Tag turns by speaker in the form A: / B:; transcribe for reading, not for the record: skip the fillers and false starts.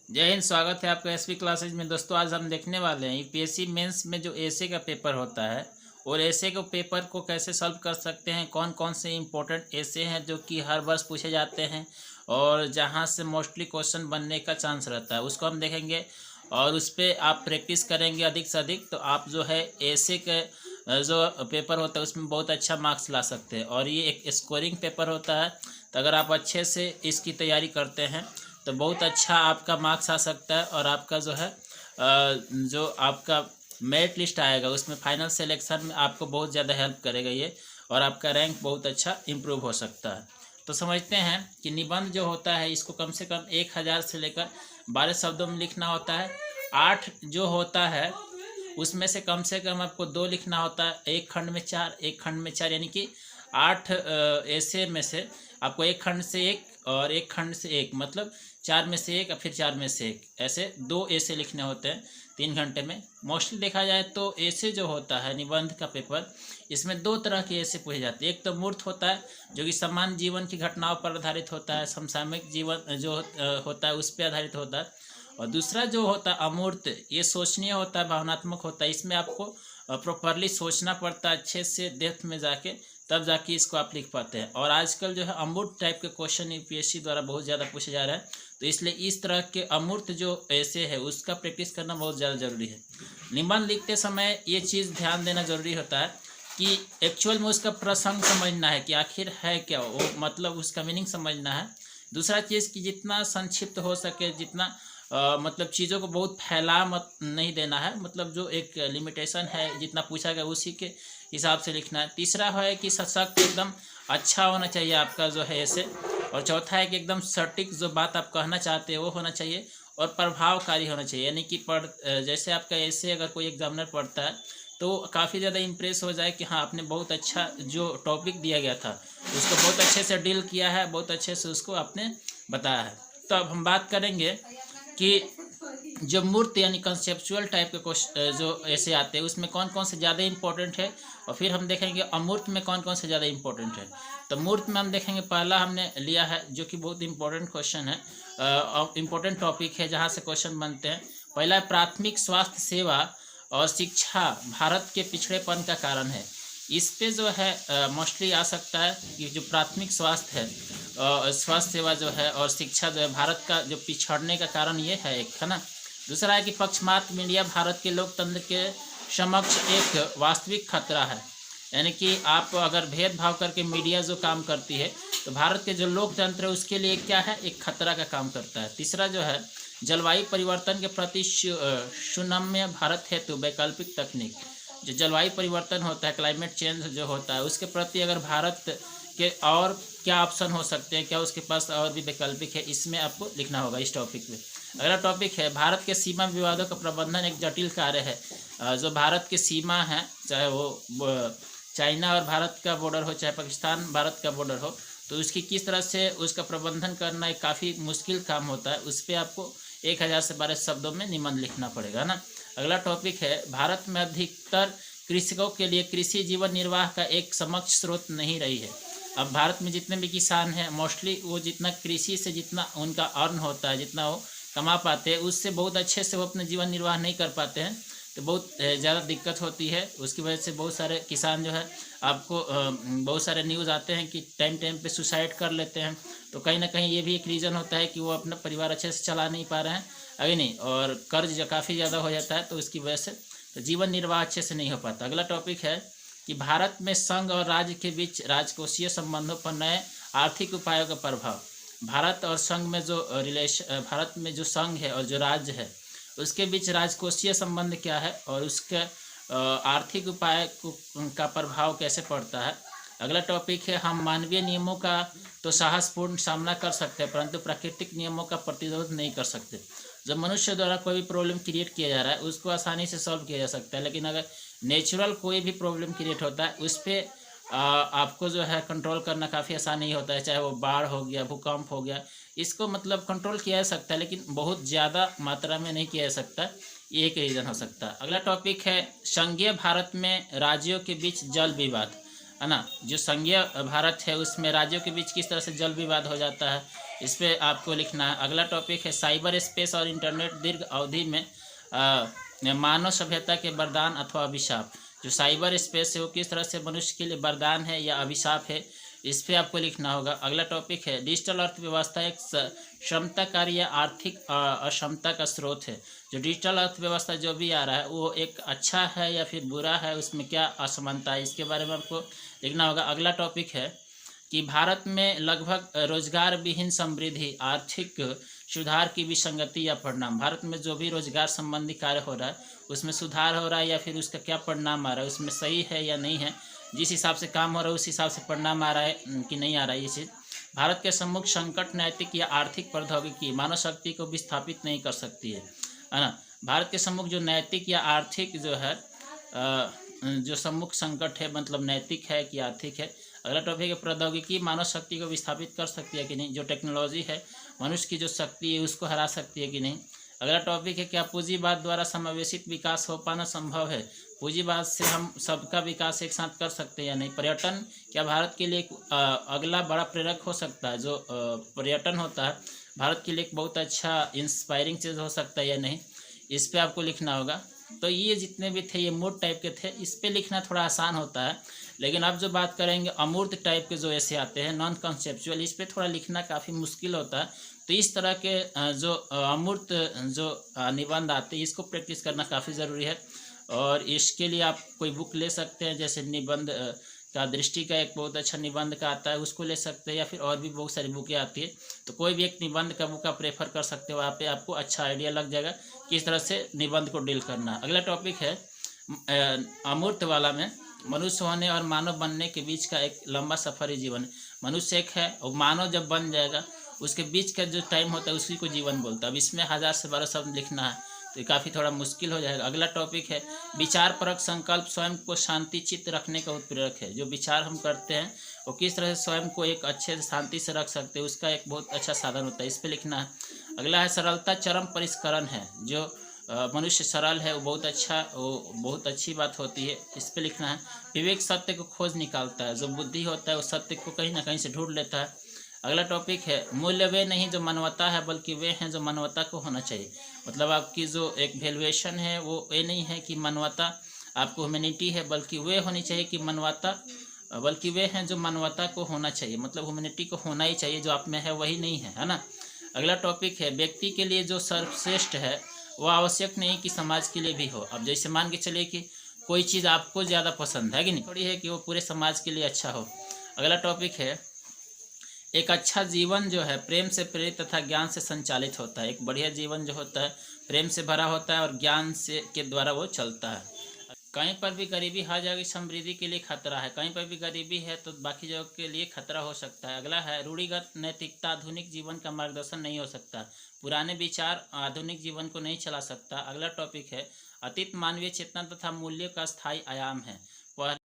A: जय हिंद। स्वागत है आपका एसपी क्लासेज में। दोस्तों, आज हम देखने वाले हैं यूपीएससी मेंस में जो एसए का पेपर होता है और एसए के पेपर को कैसे सॉल्व कर सकते हैं, कौन कौन से इम्पोर्टेंट एसए हैं जो कि हर वर्ष पूछे जाते हैं और जहां से मोस्टली क्वेश्चन बनने का चांस रहता है, उसको हम देखेंगे और उस पर आप प्रैक्टिस करेंगे अधिक से अधिक, तो आप जो है एसए के जो पेपर होता है उसमें बहुत अच्छा मार्क्स ला सकते हैं। और ये एक स्कोरिंग पेपर होता है, तो अगर आप अच्छे से इसकी तैयारी करते हैं तो बहुत अच्छा आपका मार्क्स आ सकता है और आपका जो है जो आपका मेरिट लिस्ट आएगा उसमें फाइनल सिलेक्शन में आपको बहुत ज़्यादा हेल्प करेगा ये, और आपका रैंक बहुत अच्छा इम्प्रूव हो सकता है। तो समझते हैं कि निबंध जो होता है इसको कम से कम 1000 से लेकर 12 शब्दों में लिखना होता है। 8 जो होता है उसमें से कम आपको 2 लिखना होता है। एक खंड में 4, एक खंड में 4, यानी कि 8 ऐसे में से आपको एक खंड से एक और एक खंड से एक, मतलब 4 में से एक और फिर 4 में से एक, ऐसे 2 ऐसे लिखने होते हैं 3 घंटे में। मोस्टली देखा जाए तो ऐसे जो होता है निबंध का पेपर, इसमें 2 तरह के ऐसे पूछे जाते हैं। एक तो मूर्त होता है जो कि सामान्य जीवन की घटनाओं पर आधारित होता है, समसामयिक जीवन जो होता है उस पर आधारित होता है। और दूसरा जो होता है अमूर्त, ये सोचनीय होता है, भावनात्मक होता है। इसमें आपको प्रॉपरली सोचना पड़ता है अच्छे से डेप्थ में जाके, तब जाके इसको आप लिख पाते हैं। और आजकल जो है अमूर्त टाइप के क्वेश्चन यूपीएससी द्वारा बहुत ज़्यादा पूछे जा रहा है, तो इसलिए इस तरह के अमूर्त जो ऐसे है उसका प्रैक्टिस करना बहुत ज़्यादा ज़रूरी है। निबंध लिखते समय ये चीज़ ध्यान देना ज़रूरी होता है कि एक्चुअल में उसका प्रसंग समझना है कि आखिर है क्या वो, मतलब उसका मीनिंग समझना है। दूसरा चीज़ कि जितना संक्षिप्त हो सके, जितना मतलब चीज़ों को बहुत फैला मत नहीं देना है, मतलब जो एक लिमिटेशन है जितना पूछा गया उसी के हिसाब से लिखना है। तीसरा है कि सशक्त एकदम अच्छा होना चाहिए आपका जो है ऐसे। और चौथा है कि एकदम सटीक जो बात आप कहना चाहते हैं वो होना चाहिए और प्रभावकारी होना चाहिए, यानी कि जैसे आपका ऐसे अगर कोई एग्जामिनर पढ़ता है तो काफ़ी ज़्यादा इम्प्रेस हो जाए कि हाँ आपने बहुत अच्छा जो टॉपिक दिया गया था उसको बहुत अच्छे से डील किया है, बहुत अच्छे से उसको आपने बताया है। तो अब हम बात करेंगे कि जो मूर्त यानी कंसेप्चुअल टाइप के क्वेश्चन जो ऐसे आते हैं उसमें कौन कौन से ज़्यादा इंपॉर्टेंट है, और फिर हम देखेंगे अमूर्त में कौन कौन से ज़्यादा इंपॉर्टेंट है। तो मूर्त में हम देखेंगे, पहला हमने लिया है जो कि बहुत इंपॉर्टेंट क्वेश्चन है, इंपॉर्टेंट टॉपिक है जहाँ से क्वेश्चन बनते हैं। पहला है प्राथमिक स्वास्थ्य सेवा और शिक्षा भारत के पिछड़ेपन का कारण है। इस पे जो है मोस्टली आ सकता है कि जो प्राथमिक स्वास्थ्य है, स्वास्थ्य सेवा जो है और शिक्षा जो है भारत का जो पिछड़ने का कारण ये है, एक है ना। दूसरा है कि पक्षपात मीडिया भारत के लोकतंत्र के समक्ष एक वास्तविक खतरा है, यानी कि आप अगर भेदभाव करके मीडिया जो काम करती है तो भारत के जो लोकतंत्र है उसके लिए क्या है, एक खतरा का काम करता है। तीसरा जो है जलवायु परिवर्तन के प्रति सुनम्य भारत हेतु वैकल्पिक तकनीक, जो जलवायु परिवर्तन होता है, क्लाइमेट चेंज जो होता है उसके प्रति अगर भारत के और क्या ऑप्शन हो सकते हैं, क्या उसके पास और भी वैकल्पिक है, इसमें आपको लिखना होगा इस टॉपिक में। अगला टॉपिक है भारत के सीमा विवादों का प्रबंधन एक जटिल कार्य है। जो भारत की सीमा है, चाहे वो चाइना और भारत का बॉर्डर हो, चाहे पाकिस्तान भारत का बॉर्डर हो, तो उसकी किस तरह से उसका प्रबंधन करना एक काफ़ी मुश्किल काम होता है। उस पर आपको 1000 से 12 शब्दों में निबंध लिखना पड़ेगा ना। अगला टॉपिक है भारत में अधिकतर कृषकों के लिए कृषि जीवन निर्वाह का एक समक्ष स्रोत नहीं रही है। अब भारत में जितने भी किसान हैं मोस्टली वो जितना कृषि से जितना उनका अर्न होता है, जितना वो कमा पाते हैं, उससे बहुत अच्छे से वो अपना जीवन निर्वाह नहीं कर पाते हैं, तो बहुत ज़्यादा दिक्कत होती है। उसकी वजह से बहुत सारे किसान जो है आपको बहुत सारे न्यूज़ आते हैं कि टाइम टाइम पे सुसाइड कर लेते हैं। तो कहीं ना कहीं ये भी एक रीज़न होता है कि वो अपना परिवार अच्छे से चला नहीं पा रहे हैं अभी नहीं, और कर्ज काफ़ी ज़्यादा हो जाता है, तो उसकी वजह से तो जीवन निर्वाह अच्छे से नहीं हो पाता। अगला टॉपिक है कि भारत में संघ और राज्य के बीच राजकोषीय संबंधों पर नए आर्थिक उपायों का प्रभाव। भारत और संघ में जो भारत में जो संघ है और जो राज्य है उसके बीच राजकोषीय संबंध क्या है और उसके आर्थिक उपाय का प्रभाव कैसे पड़ता है। अगला टॉपिक है हम मानवीय नियमों का तो साहसपूर्ण सामना कर सकते हैं परंतु प्राकृतिक नियमों का प्रतिरोध नहीं कर सकते। जब मनुष्य द्वारा कोई भी प्रॉब्लम क्रिएट किया जा रहा है उसको आसानी से सॉल्व किया जा सकता है, लेकिन अगर नेचुरल कोई भी प्रॉब्लम क्रिएट होता है उस पर आपको जो है कंट्रोल करना काफ़ी आसान नहीं होता है। चाहे वो बाढ़ हो गया, भूकंप हो गया, इसको मतलब कंट्रोल किया जा सकता है लेकिन बहुत ज़्यादा मात्रा में नहीं किया जा सकता, ये एक रीज़न हो सकता है। अगला टॉपिक है संघीय भारत में राज्यों के बीच जल विवाद, है ना। जो संघीय भारत है उसमें राज्यों के बीच किस तरह से जल विवाद हो जाता है, इस पे आपको लिखना है। अगला टॉपिक है साइबर स्पेस और इंटरनेट दीर्घ अवधि में मानव सभ्यता के वरदान अथवा अभिशाप। जो साइबर स्पेस है वो किस तरह से मनुष्य के लिए वरदान है या अभिशाप है, इस पे आपको लिखना होगा। अगला टॉपिक है डिजिटल अर्थव्यवस्था एक क्षमताकारी या आर्थिक अक्षमता का स्रोत है। जो डिजिटल अर्थव्यवस्था जो भी आ रहा है वो एक अच्छा है या फिर बुरा है, उसमें क्या असमानता है, इसके बारे में आपको लिखना होगा। अगला टॉपिक है कि भारत में लगभग रोजगार विहीन समृद्धि आर्थिक सुधार की विसंगति या परिणाम। भारत में जो भी रोजगार संबंधी कार्य हो रहा है उसमें सुधार हो रहा है या फिर उसका क्या परिणाम आ रहा है, उसमें सही है या नहीं है, जिस हिसाब से काम हो रहा है उस हिसाब से परिणाम आ रहा है कि नहीं आ रहा है, ये चीज़। भारत के सम्मुख संकट नैतिक या आर्थिक प्रौद्योगिकी मानव शक्ति को विस्थापित नहीं कर सकती है ना। भारत के सम्मुख जो नैतिक या आर्थिक जो है जो सम्मुख संकट है, मतलब नैतिक है कि आर्थिक है। अगला टॉपिक है प्रौद्योगिकी मानव शक्ति को विस्थापित कर सकती है कि नहीं। जो टेक्नोलॉजी है मनुष्य की जो शक्ति है उसको हरा सकती है कि नहीं। अगला टॉपिक है क्या पूंजीवाद द्वारा समावेशित विकास हो पाना संभव है। पूंजीवाद से हम सबका विकास एक साथ कर सकते हैं या नहीं। पर्यटन क्या भारत के लिए एक अगला बड़ा प्रेरक हो सकता है। जो पर्यटन होता है भारत के लिए एक बहुत अच्छा इंस्पायरिंग चीज़ हो सकता है या नहीं, इस पर आपको लिखना होगा। तो ये जितने भी थे ये मूर्त टाइप के थे, इस पे लिखना थोड़ा आसान होता है। लेकिन अब जो बात करेंगे अमूर्त टाइप के जो ऐसे आते हैं नॉन कॉन्सेप्चुअल, इस पे थोड़ा लिखना काफ़ी मुश्किल होता है। तो इस तरह के जो अमूर्त जो निबंध आते हैं इसको प्रैक्टिस करना काफ़ी ज़रूरी है। और इसके लिए आप कोई बुक ले सकते हैं, जैसे निबंध का दृष्टि का एक बहुत अच्छा निबंध का आता है उसको ले सकते हैं, या फिर और भी बहुत सारी बुकें आती है। तो कोई भी एक निबंध का बुक आप प्रेफर कर सकते हो, वहाँ पे आपको अच्छा आइडिया लग जाएगा किस तरह से निबंध को डील करना है। अगला टॉपिक है अमूर्त वाला में मनुष्य होने और मानव बनने के बीच का एक लंबा सफर ही जीवन है। मनुष्य एक है और मानव जब बन जाएगा उसके बीच का जो टाइम होता है उसी को जीवन बोलता है। अब इसमें 1000 से 12 शब्द लिखना है तो ये काफ़ी थोड़ा मुश्किल हो जाएगा। अगला टॉपिक है विचार परक संकल्प स्वयं को शांति चित्त रखने का उत्प्रेरक है। जो विचार हम करते हैं वो किस तरह से स्वयं को एक अच्छे शांति से रख सकते हैं उसका एक बहुत अच्छा साधन होता है, इस पर लिखना है। अगला है सरलता चरम परिष्करण है। जो मनुष्य सरल है वो बहुत अच्छी बात होती है, इस पे लिखना है। विवेक सत्य को खोज निकालता है। जो बुद्धि होता है वो सत्य को कहीं ना कहीं से ढूंढ लेता है। अगला टॉपिक है मूल्य वे नहीं जो मानवता है बल्कि वे हैं जो मानवता को होना चाहिए। मतलब आपकी जो एक वैल्यूएशन है वो ये नहीं है कि मानवता आपको ह्यूमैनिटी है, बल्कि वे होनी चाहिए कि मानवता, बल्कि वे हैं जो मानवता को होना चाहिए। मतलब ह्यूमैनिटी को होना ही चाहिए, जो आप में है वही नहीं है ना। अगला टॉपिक है व्यक्ति के लिए जो सर्वश्रेष्ठ है वो आवश्यक नहीं कि समाज के लिए भी हो। अब जैसे मान के चलिए कि कोई चीज़ आपको ज़्यादा पसंद है कि नहीं, थोड़ी है कि वो पूरे समाज के लिए अच्छा हो। अगला टॉपिक है एक अच्छा जीवन जो है प्रेम से प्रेरित तथा ज्ञान से संचालित होता है। एक बढ़िया जीवन जो होता है प्रेम से भरा होता है और ज्ञान से के द्वारा वो चलता है। कहीं पर भी गरीबी हर जगह समृद्धि के लिए खतरा है। कहीं पर भी गरीबी है तो बाकी जगह के लिए खतरा हो सकता है। अगला है रूढ़िगत नैतिकता आधुनिक जीवन का मार्गदर्शन नहीं हो सकता। पुराने विचार आधुनिक जीवन को नहीं चला सकता। अगला टॉपिक है अतीत मानवीय चेतना तथा मूल्यों का स्थायी आयाम है। वह